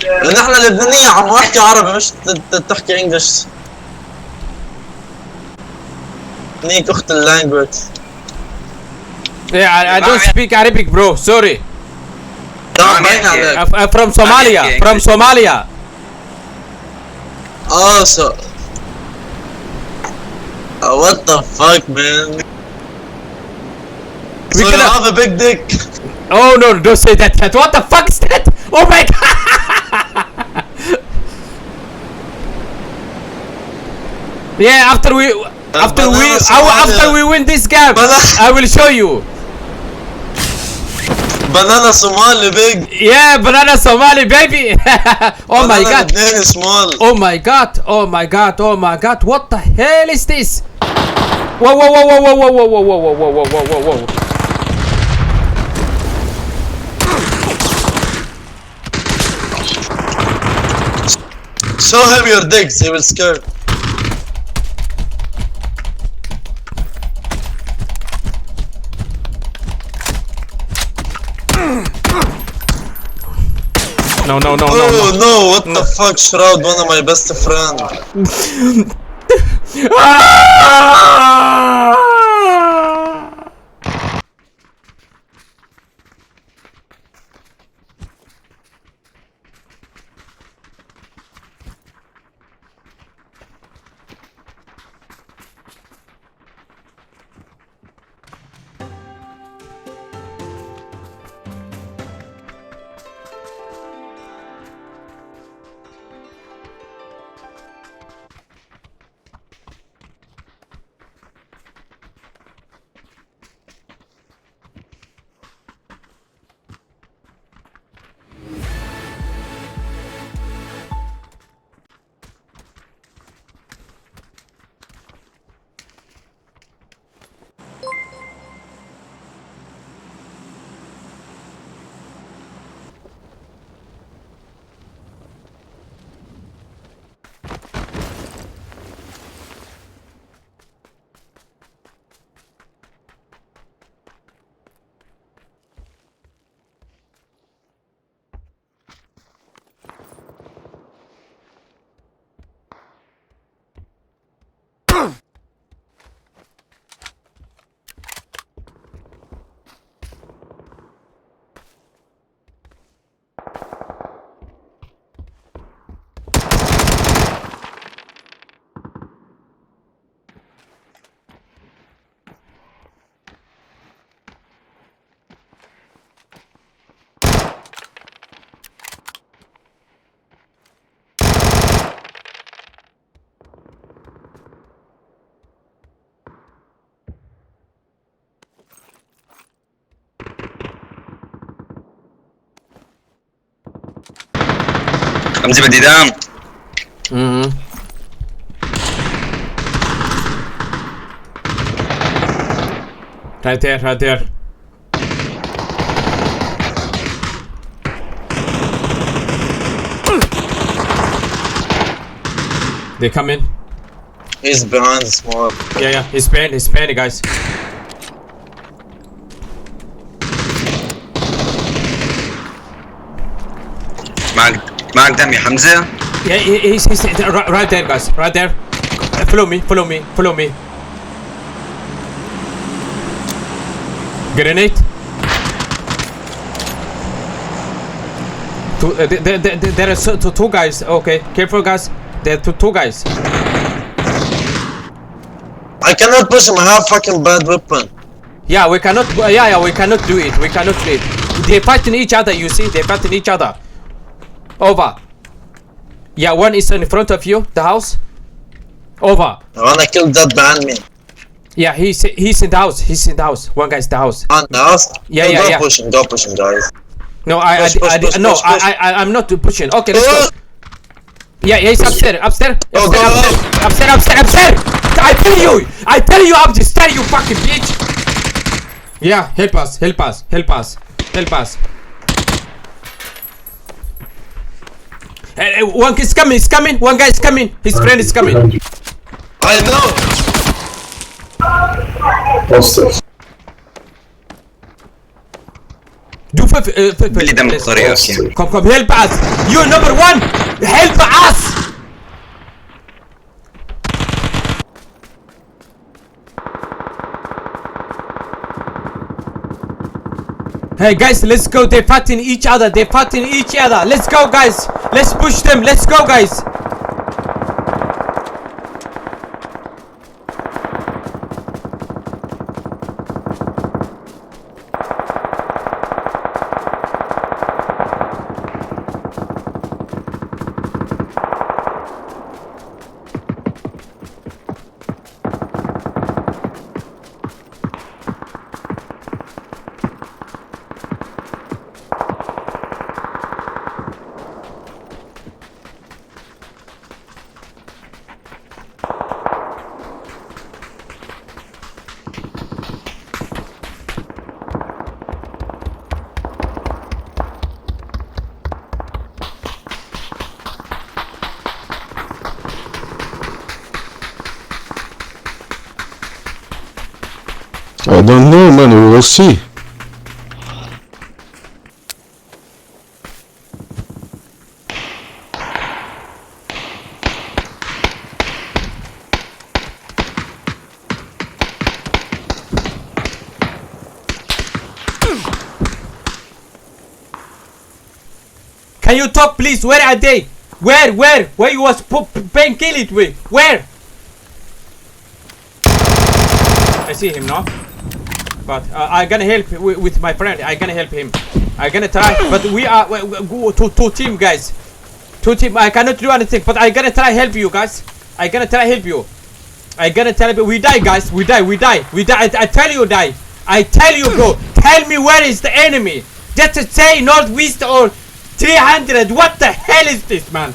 نحن لبنانية عم نحكي عربي مش تحكي انجلش. نيك اخت اللانجوج. Yeah, I don't speak Arabic, bro. Sorry. I'm from Somalia. From Somalia. Oh, so. What the fuck, man? So you have a big dick. Oh no! Don't say that. What the fuck is that? Oh my god! Yeah, after we win this game, I will show you. Banana Somali big. Yeah, banana Somali baby. Oh my god. Banana small. Oh my god. Oh my god. Oh my god. What the hell is this? Whoa whoa whoa whoa whoa whoa whoa whoa whoa whoa whoa whoa whoa. Show him your dicks, he will scare. No, no, no, oh, no, no. No, what the fuck, Shroud, one of my best friends. Hamza بدي دام. Right there, right there. They come in. He's behind the smoke. Yeah, he's behind, guys. معك دم يا حمزة. Yeah, he's right there, guys. Right there. Follow me. Grenade. There are two guys. Okay, careful, guys. There are two guys. I cannot push him. I have fucking bad weapon. Yeah, we cannot. Yeah, we cannot do it. They're fighting each other. You see, they're fighting each other. Over. Yeah, one is in front of you, the house. Over. I wanna kill that behind me. Yeah, he's in the house. One guy's in the house. On the house? Yeah. Go push him, guys. No, Push. I'm not pushing. Okay, let's go. Yeah, he's upstairs. Upstairs. I tell you upstairs, you fucking bitch. Yeah, help us. One is coming. One guy is coming. His friend is coming. I know. Do اللي دم الطريق اوكي. Come, help us. You number one. Help us. Hey guys, let's go. They're fighting each other. Let's go, guys. Let's push them. Let's go, guys. I don't know, man. We will see. Can you talk, please? Where are they? Where you was being killed with? Where? I see him now. But I gonna help with my friend. I gonna help him. I gonna try. But we are two team, guys. Two team. I cannot do anything. But I gonna try help you, guys. I gonna try help you. I gonna tell you. We die, guys. We die. I tell you, die. I tell you, bro. Tell me where is the enemy. Just say northwest or 300. What the hell is this, man?